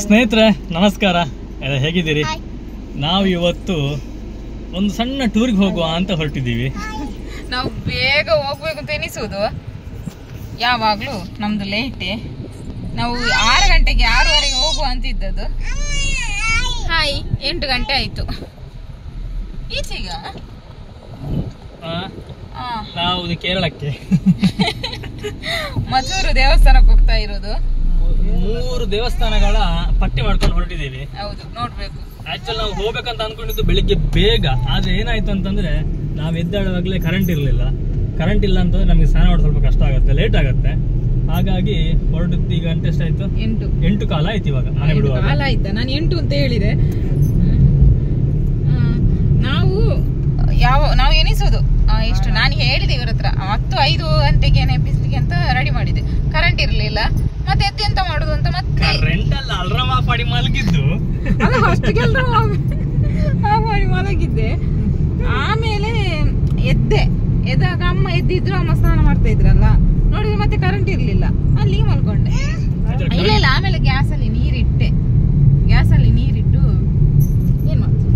ಸ್ನೇಹಿತರೆ ನಮಸ್ಕಾರ, ಹೇಗಿದ್ದೀರಿ? ನಾವು ಇವತ್ತು ಒಂದು ಸಣ್ಣ ಟೂರ್ಗೆ ಹೋಗುವ ಅಂತ ಹೊರಟಿದ್ದೀವಿ. ನಾವು ಬೇಗ ಹೋಗ್ಬೇಕು ಅಂತ ಎನಿಸುವುದು, ಯಾವಾಗಲೂ ನಮ್ದು ಲೇಟೆ. ನಾವು 6 ಗಂಟೆಗೆ 6:15 ಹೋಗುವ ಅಂತ ಇದ್ದದ್ದು. 8 ಗಂಟೆ ಆಯ್ತು. ಈಚೀಗ ನಾವು ಕೇರಳಕ್ಕೆ ಮದ್ದೂರು ದೇವಸ್ಥಾನಕ್ಕೆ ಹೋಗ್ತಾ ಇರೋದು. 3 ದೇವಸ್ಥಾನಗಳ ಪಟ್ಟಿ ಮಾಡ್ಕೊಂಡು ಹೊರಟಿದ್ದೀವಿ. ಹೌದು, ನೋಡ್ಬೇಕು. ಆಕ್ಚುಲಿ ನಾವು ಹೋಗ್ಬೇಕಂತ ಅನ್ಕೊಂಡಿದ್ದು ಬೆಳಿಗ್ಗೆ ಬೇಗ, ಆದ್ರೆ ಏನಾಯ್ತು ಅಂತಂದ್ರೆ ನಾವು ಎದ್ದಾಡುವಾಗಲೇ ಕರೆಂಟ್ ಇರಲಿಲ್ಲ. ಕರೆಂಟ್ ಇಲ್ಲ ಅಂತಂದ್ರೆ ನಮಗೆ ಸ್ನಾನ ಮಾಡೋದು ಸ್ವಲ್ಪ ಕಷ್ಟ ಆಗುತ್ತೆ, ಲೇಟ್ ಆಗುತ್ತೆ. ಹಾಗಾಗಿ ಹೊರಟಿದ್ದು ಈಗ ಗಂಟೆ ಎಷ್ಟಾಯ್ತು? 8 ಕಾಲ ಆಯ್ತು. ಇವಾಗ ಮನೆ ಬಿಡುವಾಗ ಕಾಲ ಆಯ್ತಾ? ನಾನು 8 ಅಂತ ಹೇಳಿದೆ. ನಾವು ಎನಿಸೋದು ಎಷ್ಟು, ನಾನು ಹೇಳಿದೆ ಇವ್ರ ಹತ್ರ 5 ಗಂಟೆಗೆ ಎಬ್ಬಿಸ್ಲಿಕ್ಕೆ ಅಂತ ರೆಡಿ ಮಾಡಿದೆ. ಕರೆಂಟ್ ಇರ್ಲಿಲ್ಲ, ಮತ್ತೆ ಎದ್ದು ಎಂತ ಮಾಡುದು ಅಂತ ಮತ್ತೆ ಕರೆಂಟ್ ಅಲ್ಲ, ಅಲ್ರಾಮ್ ಆಫ್ ಮಾಡಿ ಮಲಗಿದ್ದು. ಅಷ್ಟಕ್ಕೆಲ್ಲ ಆಫ್ ಮಾಡಿ ಮಲಗಿದ್ದೆ. ಆಮೇಲೆ ಎದ್ದಾಗ ಅಮ್ಮ ಎದ್ದಿದ್ರು, ಅಮ್ಮ ಸ್ನಾನ ಮಾಡ್ತಾ ಇದ್ರಲ್ಲ, ನೋಡಿದ್ರೆ ಮತ್ತೆ ಕರೆಂಟ್ ಇರ್ಲಿಲ್ಲ, ಅಲ್ಲಿಗೆ ಮಲ್ಕೊಂಡೆ. ಇಲ್ಲ ಆಮೇಲೆ ಗ್ಯಾಸಲ್ಲಿ ನೀರಿಟ್ಟು ಏನ್ ಮಾಡ್ತು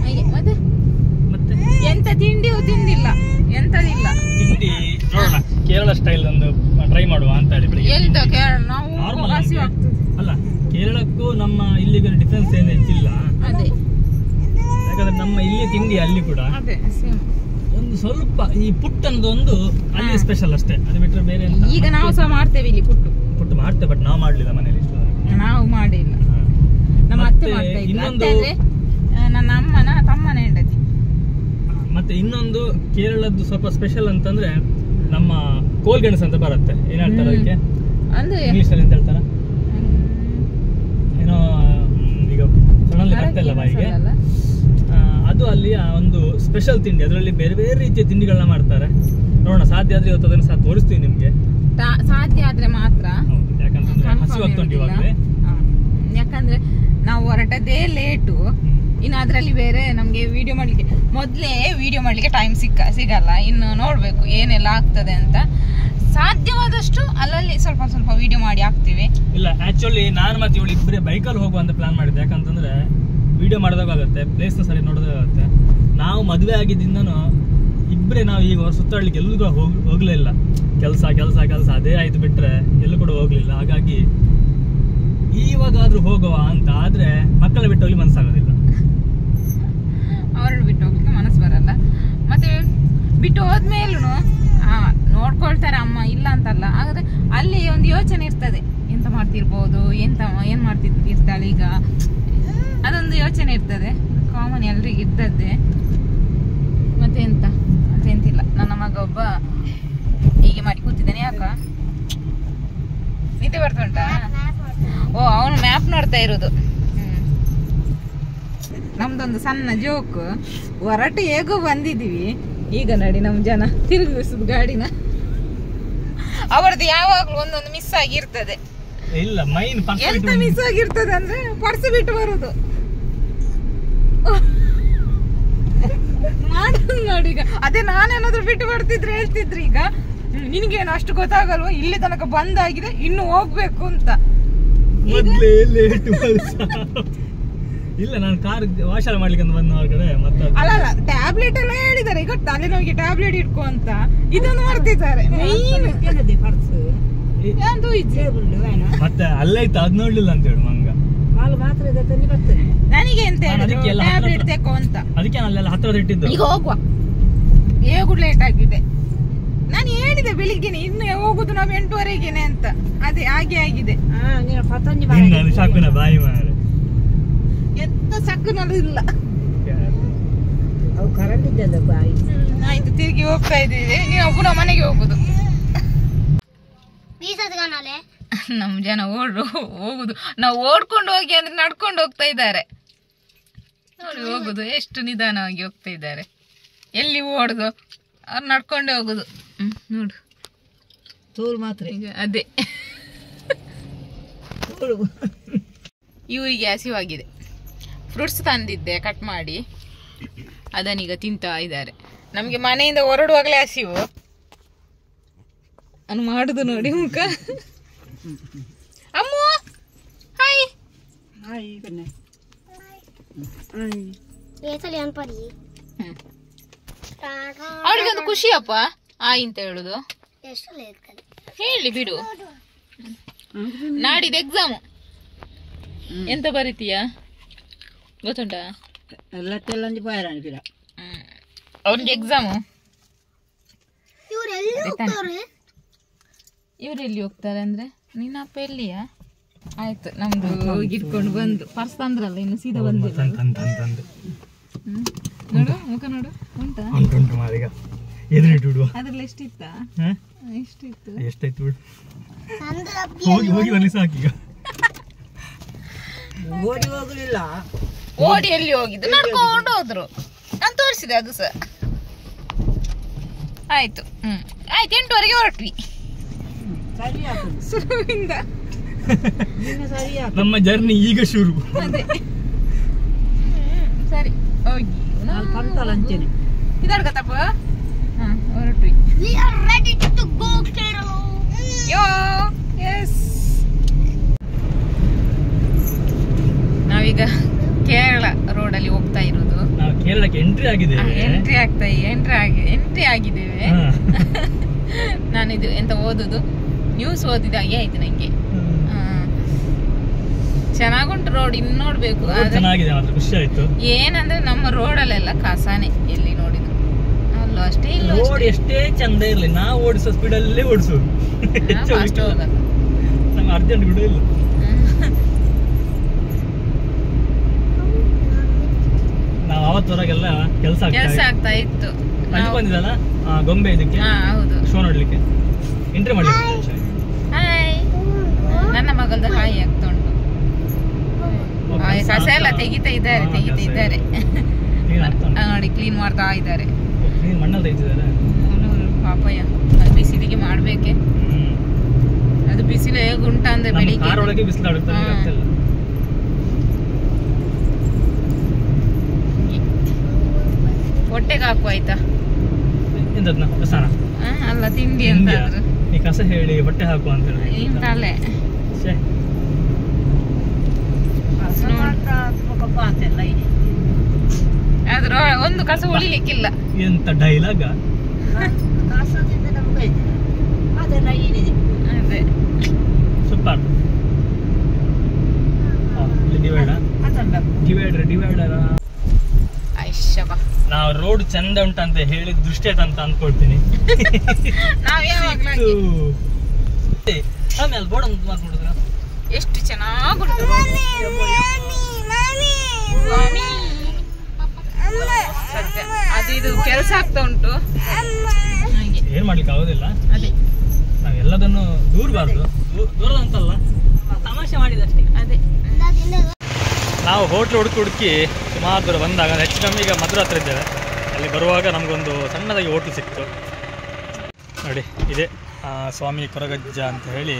ಹಾಗೆ. ಮತ್ತೆ ಎಂತ ತಿಂಡಿಯೂ ತಿಂದಿಲ್ಲ, ಎಂತದಿಲ್ಲ. ತಿಂಡಿ ನೋಡೋಣ, ಕೇರಳ ಸ್ಟೈಲ್ ಒಂದು ಟ್ರೈ ಮಾಡುವ ಅಂತ ಹೇಳಿ. ಎಂತ ಕೇರಳ ನಾವು ಹಸಿ ಆಗ್ತದೆ ಅಲ್ಲ, ಕೇರಳಕ್ಕೂ ನಮ್ಮ ಇಲ್ಲಿಗೆ ಡಿಫ್ರೆನ್ಸ್ ಏನು ಹೆಚ್ಚಿಲ್ಲ. ಅದೇ, ಯಾಕಂದ್ರೆ ನಮ್ಮ ಇಲ್ಲಿ ತಿಂಡಿ ಅಲ್ಲಿ ಕೂಡ ಅದೇ ಸೇಮ್. ಒಂದು ಸ್ವಲ್ಪ ಈ ಪುಟ್ ಅನ್ನೋದೊಂದು ಅಲ್ಲಿ ಸ್ಪೆಷಲ್ ಅಷ್ಟೇ, ಅದು ಬಿಟ್ಟರೆ ಬೇರೆ ಎಂತ. ಈಗ ನಾವು ಸಹ ಮಾಡ್ತೇವೆ ಇಲ್ಲಿ ಪುಟ್ಟು ಮಾಡ್ತೇವೆ, ಬಟ್ ನಾವು ಮಾಡ್ಲಿಲ್ಲ ಮನೇಲಿ. ನಾವು ಮಾಡಿಲ್ಲ, ನಮ್ಮ ಅತ್ತೆ ಮಾಡ್ತಾ ಇದ್ರು. ಅತ್ತೆ ಅಂದ್ರೆ ನನ್ನ ಅಮ್ಮನ ತಮ್ಮನ ಹೆಂಡತಿ. ಮತ್ತೆ ಇನ್ನೊಂದು ಕೇರಳದ್ದು ಸ್ವಲ್ಪ ಸ್ಪೆಷಲ್ ಅಂತಂದ್ರೆ ನಮ್ಮ ಕೋಲ್ಗೆಣಸು ಅಂತ ಬರುತ್ತೆ. ಏನ್ ಹೇಳ್ತಾರೆ ಅದಕ್ಕೆ ಅಂದ್ರೆ ಇಂಗ್ಲಿಷ್ ಅಲ್ಲಿ ಎಂತ ಹೇಳ್ತಾರ ಏನೋ, ಈಗ ಸಡನ್ಲಿ ಬರ್ತಿಲ್ಲ ಬಾಯಿಗೆ. ಅದು ಅಲ್ಲಿಯ ಒಂದು ಸ್ಪೆಷಲ್ ತಿಂಡಿ. ಅದರಲ್ಲಿ ಬೇರೆ ಬೇರೆ ರೀತಿಯ ತಿಂಡಿಗಳನ್ನ ಮಾಡ್ತಾರೆ. ನೋಡೋಣ, ಸಾಧ್ಯ ಆದ್ರೆ ಇವತ್ತು ಅದನ್ನ ಸಹ ತೋರಿಸ್ತೀವಿ ನಿಮ್ಗೆ. ಸಾಧ್ಯ ಆದ್ರೆ ಮಾತ್ರ, ಯಾಕಂತಂದ್ರೆ ಹಸಿವಾಗ್ತುಂಟು ಇವಾಗಲೇ. ಯಾಕಂದ್ರೆ ನಾವು ಹೊರಟದೇ ಲೇಟು. ಇನ್ನು ಅದ್ರಲ್ಲಿ ಬೇರೆ ನಮ್ಗೆ ಮೊದ್ಲೇ ವಿಡಿಯೋ ಮಾಡ್ಲಿಕ್ಕೆ ಟೈಮ್ ಸಿಗಲ್ಲ. ಇನ್ನು ನೋಡ್ಬೇಕು ಏನೆಲ್ಲ ಆಗ್ತದೆ ಅಂತ. ಸಾಧ್ಯವಾದಷ್ಟು ಅಲ್ಲಲ್ಲಿ ಸ್ವಲ್ಪ ಸ್ವಲ್ಪ ವಿಡಿಯೋ ಮಾಡಿ ಹಾಕ್ತಿವಿ. ಇಲ್ಲ, ಆಕ್ಚುಲಿ ನಾನು ಮತ್ತೆ ಇವಳು ಇಬ್ಬರೇ ಬೈಕಲ್ಲಿ ಹೋಗುವ ಅಂತ ಪ್ಲಾನ್ ಮಾಡಿದ್ದೆ. ಯಾಕಂತಂದ್ರೆ ವಿಡಿಯೋ ಮಾಡೋದಾಗುತ್ತೆ, ಪ್ಲೇಸ್ ಸರಿ ನೋಡೋದಾಗುತ್ತೆ. ನಾವು ಮದುವೆ ಆಗಿದ್ದರಿಂದನೂ ಇಬ್ಬರೇ ನಾವು ಈಗ ಸುತ್ತಾಡ್ಲಿಕ್ಕೆ ಎಲ್ಲೂ ಹೋಗ್ಲೇ ಇಲ್ಲ. ಕೆಲಸ ಅದೇ ಆಯ್ತು, ಬಿಟ್ರೆ ಎಲ್ಲೂ ಕೂಡ ಹೋಗ್ಲಿಲ್ಲ. ಹಾಗಾಗಿ ಇವಾಗಾದ್ರೂ ಹೋಗುವ ಅಂತ. ಆದ್ರೆ ಮಕ್ಕಳ ಬಿಟ್ಟು ಹೋಗ್ಲಿ ಮನಸ್ಸಾಗೋದಿಲ್ಲ. ಅವ್ರನ್ನ ಬಿಟ್ಟು ಹೋಗ್ಲಿಕ್ಕೆ ಮನಸ್ಸು ಬರಲ್ಲ. ಮತ್ತೆ ಬಿಟ್ಟು ಹೋದ್ಮೇಲೂ ನೋಡ್ಕೊಳ್ತಾರೆ ಅಮ್ಮ, ಇಲ್ಲ ಅಂತಲ್ಲ. ಹಾಗಾದ್ರೆ ಅಲ್ಲಿ ಒಂದು ಯೋಚನೆ ಇರ್ತದೆ, ಎಂತ ಮಾಡ್ತಿರ್ಬೋದು, ಏನ್ ಮಾಡ್ತಿರ್ತಾಳೆ ಈಗ, ಅದೊಂದು ಯೋಚನೆ ಇರ್ತದೆ. ಕಾಮನ್ ಎಲ್ರಿಗೂ ಇದ್ದದ್ದೇ. ಮತ್ತೆಂತಿಲ್ಲ. ನನ್ನ ಮಗ ಒಬ್ಬ ಹೀಗೆ ಮಾಡಿ ಕೂತಿದ್ದಾನೆ. ಯಾಕ ನಿದ್ದೆ ಬರ್ತುಂಟಾ? ಅವನು ಮ್ಯಾಪ್ ನೋಡ್ತಾ ಇರೋದು. ನಮ್ದೊಂದು ಸಣ್ಣ ಜೋಕ್. ಹೊರಟು ಹೇಗೋ ಬಂದಿದೀವಿ. ಈಗ ನೋಡಿ ನಮ್ ಜನ ತಿರುಗಿಸುದು ಗಾಡಿನ. ಅವರದ್ದು ಯಾವಾಗ್ಲೂ ಒಂದೊಂದು ಮಿಸ್ ಆಗಿರ್ತದೆ. ಇಲ್ಲ, ಎಂತ ಮಿಸ್ ಆಗಿರ್ತದೆ ಅಂದ್ರೆ ಪರ್ಸ್ ಬಿಟ್ಟು ಬರುದು. ನೋಡಿ ಈಗ ಅದೇ ನಾನೇನಾದ್ರೂ ಬಿಟ್ಟು ಬರ್ತಿದ್ರೆ ಹೇಳ್ತಿದ್ರಿ, ಈಗ ನಿನ್ಗೇನು ಅಷ್ಟು ಗೊತ್ತಾಗಲ್ವ, ಇಲ್ಲಿ ತನಕ ಬಂದಾಗಿದೆ, ಇನ್ನು ಹೋಗ್ಬೇಕು ಅಂತ. ಇಲ್ಲ, ನಾನು ಕಾರ್ ವಾಶ್ ಮಾಡ್ಲಿಕ್ಕೆ ಬಂದ ಹೊರಗಡೆ. ಮತ್ತೆ ಅಲ್ಲ, ಟ್ಯಾಬ್ಲೆಟ್ ಎಲ್ಲ ಹೇಳಿದ್ದಾರೆ. ಈಗ ತಲೆನೋವಿಗೆ ಟ್ಯಾಬ್ಲೆಟ್ ಇಟ್ಕೋ ಅಂತ ಇದನ್ನು ಮಾಡ್ತಿದ್ದಾರೆ. ಮತ್ತೆ ಅಲ್ಲೈತು, ಅದ್ ನೋಡ್ಲಿಲ್ಲ ಅಂತ ಹೇಳಿ ಮಂಗ. ನನಗೆ ಎಂತ ಟ್ಯಾಬ್ಲೆಟ್ ತೆಕೋ ಅಂತ. ಅದಕ್ಕೆ ಅಲ್ಲೆಲ್ಲ ಹತ್ರ ಇಟ್ಟಿದ್ದು. ಈಗ ಹೋಗುವ, ಹೇಗೂ ಲೇಟ್ ಆಗಿದೆ. ನಾನು ಹೇಳಿದೆ ಬೆಳಿಗ್ಗೆನೆ, ಇನ್ನು ಹೋಗುದು ನಾವು 8:30ಗೆನೆ ಅಂತ. ಅದೇ ಹಾಗೆ ಆಗಿದೆ. ಸಾಕುನ ಬಾಯಿ ಮಾರೆ, ಎಂತ ಸಕ್ಕನೂ ಇಲ್ಲ. ಆಯ್ತು, ತಿರುಗಿ ಹೋಗ್ತಾ ಇದ್ದೀವಿ. ನೀವು ಪುನಃ ಮನೆಗೆ ಹೋಗುದು. ನಮ್ ಜನ ಹೋಗುದು. ನಾವು ಓಡ್ಕೊಂಡು ಹೋಗಿ ಅಂದ್ರೆ ನಡ್ಕೊಂಡು ಹೋಗ್ತಾ ಇದ್ದಾರೆ. ನೋಡಿ ಹೋಗುದು, ಎಷ್ಟು ನಿಧಾನವಾಗಿ ಹೋಗ್ತಾ ಇದ್ದಾರೆ. ಎಲ್ಲಿ ಓಡುದು, ಅವ್ರು ನಡ್ಕೊಂಡೇ ಹೋಗುದು. ನೋಡು ತೋರು ಮಾತ್ರ. ಈಗ ಅದೇ ಇವರಿಗೆ ಹಸಿವಾಗಿದೆ. ಫ್ರೂಟ್ಸ್ ತಂದಿದ್ದೆ ಕಟ್ ಮಾಡಿ, ಅದನ್ನೀಗ ತಿಂತಾ ಇದ್ದಾರೆ. ನಮಗೆ ಮನೆಯಿಂದ ಹೊರಡುವಾಗಲೇ ಹಸಿವು. ನಾನು ಮಾಡುದು ನೋಡಿ ಮುಖ. ಅಮ್ಮು ಹಾಯ್. ಅವಳಿಗೊಂದು ಖುಷಿಯಪ್ಪ ಆಯ್ ಅಂತ ಹೇಳುದು ಹೇಳಿ ಬಿಡು. ನಾಡಿದ ಎಕ್ಸಾಮು ಎಂತ ಬರೀತೀಯ ಗೊತ್ತುಂಟಾ? ಅವ್ರಿಗೆ ಎಕ್ಸಾಮು. ಇವರೆಲ್ಲಿ ಹೋಗ್ತಾರೆ ಅಂದ್ರೆ ನಿನ್ನ ಅಪ್ಪ ಎಲ್ಲಿಯ? ಆಯ್ತು ನಮ್ದು ಹೋಗಿರ್ಕೊಂಡು ಬಂದು ಪರ್ಸ್ ತಂದ್ರಲ್ಲ ಇನ್ನು ಸೀದಾ ಬಂದಿಲ್ಲ. ನೋಡು ಮುಖ ನೋಡು ಉಂಟಾ? ಅದ್ರಲ್ಲಿ ಎಷ್ಟಿತ್ತ? ಎಷ್ಟಿತ್ತು? ಎಷ್ಟಾಯ್ತು ಬಿಡು. ಹೋಗಿ ಬನ್ನಿ ಸಾಕೀಗ. ಓಡಿ ಹೋಗ್ಲಿಲ್ಲ. ಓಡಿ ಎಲ್ಲಿ ಹೋಗಿದ್ದು? ನಡ್ಕೊಂಡು ಹೋದ್ರು. ನಾನು ತೋರಿಸಿದೆ ಅದು ಸಹ. ಆಯ್ತು ಆಯ್ತು 8 ಗಂಟೆಗೆ ಹೊರಟ್ವಿ. ಶುರುವಿಂದ ನಮ್ಮ ಜರ್ನಿ ಈಗ ಶುರು. ಅದೇ ಸರಿ ಹೋಗಿ ಇದರ್ಗತ್ತಪ್ಪ ಹೊರಟ್ವಿ. ನಾವೀಗ ಕೇರಳ ರೋಡಲ್ಲಿ ಹೋಗ್ತಾ ಇರೋದು. ನಾವು ಕೇರಳಕ್ಕೆ ಎಂಟ್ರಿ ಆಗಿದ್ದೇವೆ. ಎಂಟ್ರಿ ಆಗಿದ್ದೇವೆ. ನಾನಿದು ಎಂತ ಓದುದು ನ್ಯೂಸ್ ಓದಿದಾಗೆ ಆಯ್ತು ನಂಗೆ. ಚೆನ್ನಾಗುಂಟು ರೋಡ್, ಇನ್ನು ನೋಡ್ಬೇಕು. ಚೆನ್ನಾಗಿದೆ ಮಾತ್ರ, ಖುಷಿ ಆಯ್ತು. ಏನಂದ್ರೆ ನಮ್ಮ ರೋಡಲ್ಲೆಲ್ಲ ಕಸಾನೆ ಎಲ್ಲಿ ನೋಡಿದ್ರು. ಅಲ್ಲ ಅಷ್ಟೇ ಇಲ್ಲ ರೋಡ್ ಎಷ್ಟೇ ಚಂದ ಇರ್ಲಿ ನಾವು ಓಡಿಸೋ ಸ್ಪೀಡ್ ಅಲ್ಲೇ ಓಡಿಸೋದು. ನಮ್ಗೆ ಅರ್ಜೆಂಟ್ ಬಿಡು ಇಲ್ಲ. ನಾವು ಅವತ್ತವರೆಗೆಲ್ಲ ಕೆಲಸ ಆಗ್ತಾ ಇತ್ತು. ಬಂದಿದ್ದಲ್ಲ ಗೊಂಬೆ ಇದಕ್ಕೆ ಹೌದು ಶೋ ನೋಡ್ಲಿಕ್ಕೆ ಎಂಟ್ರಿ ಮಾಡಿ. ಹಾಯ್ ನನ್ನ ಮಗಳದು ಹಾಯ್ ಆಗ್ತಾ ಉಂಟು. ಕಸ ಎಲ್ಲ ತೆಗಿತಾ ಇದ್ದಾರೆ ನೋಡಿ, ಕ್ಲೀನ್ ಮಾಡ್ತಾ ಇದ್ದಾರೆ. ಮಣ್ಣಲ್ಲಿ ತೆಗಿತಿದ್ದಾರೆ ಪಾಪಯ್ಯ. ಅದು ಬಿಸಿಲಿಗೆ ಮಾಡ್ಬೇಕೆ? ಅದು ಬಿಸಿಲು ಹೇಗೆ ಉಂಟ ಅಂದ್ರೆ ಬೆಳಿಗ್ಗೆ ಬಿಸಿಲು ಆಡುತ್ತೆ. ಹೊಟ್ಟೆಗೆ ಹಾಕು ಆಯ್ತಾ? ಎಂತದ್ನ ಕಸನ? ಅಲ್ಲ ತಿಂಡಿ ಅಂತ ಈ ಕಸ ಹೇಳಿ ಹೊಟ್ಟೆ ಹಾಕು ಅಂತ ಇಂತಲ್ಲೇ ಆದ್ರ ಒಂದು ಕಸ ಉಳಿಲಿಕ್ಕಿಲ್ಲ. ಎಂತ ಡೈಲಾಗ ಅದೇ ಸೂಪರ್. ಡಿವೈಡರ್ ಐಶಬ. ನಾವು ರೋಡ್ ಚಂದ ಉಂಟಂತ ಹೇಳಿ ದೃಷ್ಟಿ ಅಂತ ಅನ್ಕೊಳ್ತೀನಿ. ನಾವ್ ಯಾವಾಗ್ಲೂ ಆಮೇಲೆ ಬೋರ್ಡ್ ಅಂತ ಮಾಡ್ಕೊಂಡಿದ್ರ ಎಷ್ಟು ಚೆನ್ನಾಗುಂಟು. ಸತ್ಯ ಅದು ಇದು ಕೆಲಸ ಆಗ್ತಾ ಉಂಟು. ಏನ್ ಮಾಡ್ಲಿಕ್ಕೆ ಆಗೋದಿಲ್ಲ. ಅದೇ ನಾವೆಲ್ಲದನ್ನು ದೂರಬಾರ್ದು, ದೂರದಂತಲ್ಲ, ತಮಾಷೆ ಮಾಡಿದಷ್ಟೇ. ಅದೇ ನಾವು ಹೋಟ್ಲ್ ಹುಡುಕಿ ಸುಮಾರು ದೂರ ಬಂದಾಗ ಹೆಚ್ಚು ಕಮ್ಮಿ ಈಗ ಮಧುರ ಹತ್ರ ಇದ್ದೇವೆ. ಅಲ್ಲಿ ಬರುವಾಗ ನಮಗೊಂದು ಸಣ್ಣದಾಗಿ ಹೋಟ್ಲ್ ಸಿಕ್ತು ನೋಡಿ. ಇದೆ ಸ್ವಾಮಿ ಕೊರಗಜ್ಜ ಅಂತ ಹೇಳಿ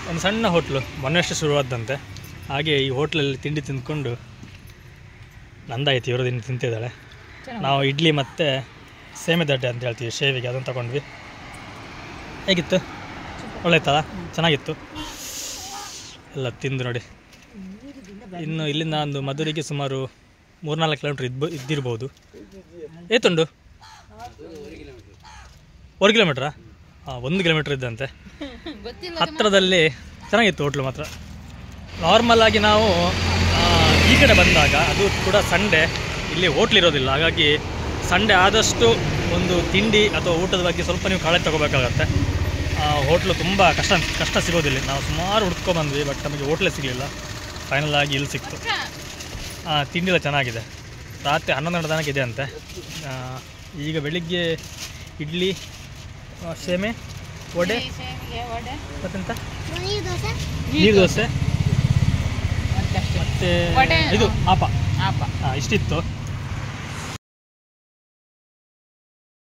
ಒಂದು ಸಣ್ಣ ಹೋಟ್ಲು, ಮೊನ್ನೆಷ್ಟು ಶುರುವಾದಂತೆ. ಹಾಗೆ ಈ ಹೋಟ್ಲಲ್ಲಿ ತಿಂಡಿ ತಿಂದ್ಕೊಂಡು ನಂದಾಯ್ತು, ಇವರು ತಿಂತಿದ್ದಾಳೆ. ನಾವು ಇಡ್ಲಿ ಮತ್ತು ಸೇಮೆದಡ್ಡೆ ಅಂತ ಹೇಳ್ತೀವಿ, ಶೇವಿಗೆ, ಅದನ್ನು ತಗೊಂಡ್ವಿ. ಹೇಗಿತ್ತು? ಒಳ್ಳೆಯತ್ತಲ್ಲ, ಚೆನ್ನಾಗಿತ್ತು. ಎಲ್ಲ ತಿಂದು ನೋಡಿ. ಇನ್ನು ಇಲ್ಲಿಂದ ಒಂದು ಮಧುರಿಗೆ ಸುಮಾರು 3-4 ಕಿಲೋಮೀಟ್ರ್ ಇದ್ದಿರ್ಬೋದು. ಏತುಂಡು 1 ಕಿಲೋಮೀಟ್ರಾ? 1 ಕಿಲೋಮೀಟ್ರ್ ಇದ್ದಂತೆ. ಹತ್ತಿರದಲ್ಲಿ ಚೆನ್ನಾಗಿತ್ತು ಹೋಟ್ಲು ಮಾತ್ರ. ನಾರ್ಮಲ್ ಆಗಿ ನಾವು ಈ ಕಡೆ ಬಂದಾಗ, ಅದು ಕೂಡ ಸಂಡೇ, ಇಲ್ಲಿ ಹೋಟ್ಲ್ ಇರೋದಿಲ್ಲ. ಹಾಗಾಗಿ ಸಂಡೇ ಆದಷ್ಟು ಒಂದು ತಿಂಡಿ ಅಥವಾ ಊಟದ ಬಗ್ಗೆ ಸ್ವಲ್ಪ ನೀವು ಕಾಳಜಿ ತಗೋಬೇಕಾಗತ್ತೆ. ಹೋಟ್ಲು ತುಂಬ ಕಷ್ಟ ಸಿಗೋದಿಲ್ಲ. ನಾವು ಸುಮಾರು ಹುಡ್ಕೊಂಡ್ಬಂದ್ವಿ, ಬಟ್ ನಮಗೆ ಹೋಟ್ಲೇ ಸಿಗಲಿಲ್ಲ. ಫೈನಲ್ ಆಗಿ ಇಲ್ಲಿ ಸಿಕ್ತು. ತಿಂಡಿ ಎಲ್ಲ ಚೆನ್ನಾಗಿದೆ. ರಾತ್ರಿ 11 ಗಂಟೆ ತನಕ ಇದೆ ಅಂತೆ. ಈಗ ಬೆಳಿಗ್ಗೆ ಇಡ್ಲಿ, ಸೇಮೆ, ವಡೆ ಮತ್ತೆಂತ ನೀರು ದೋಸೆ ಮತ್ತು ಇದು ಆಪ ಇಷ್ಟಿತ್ತು.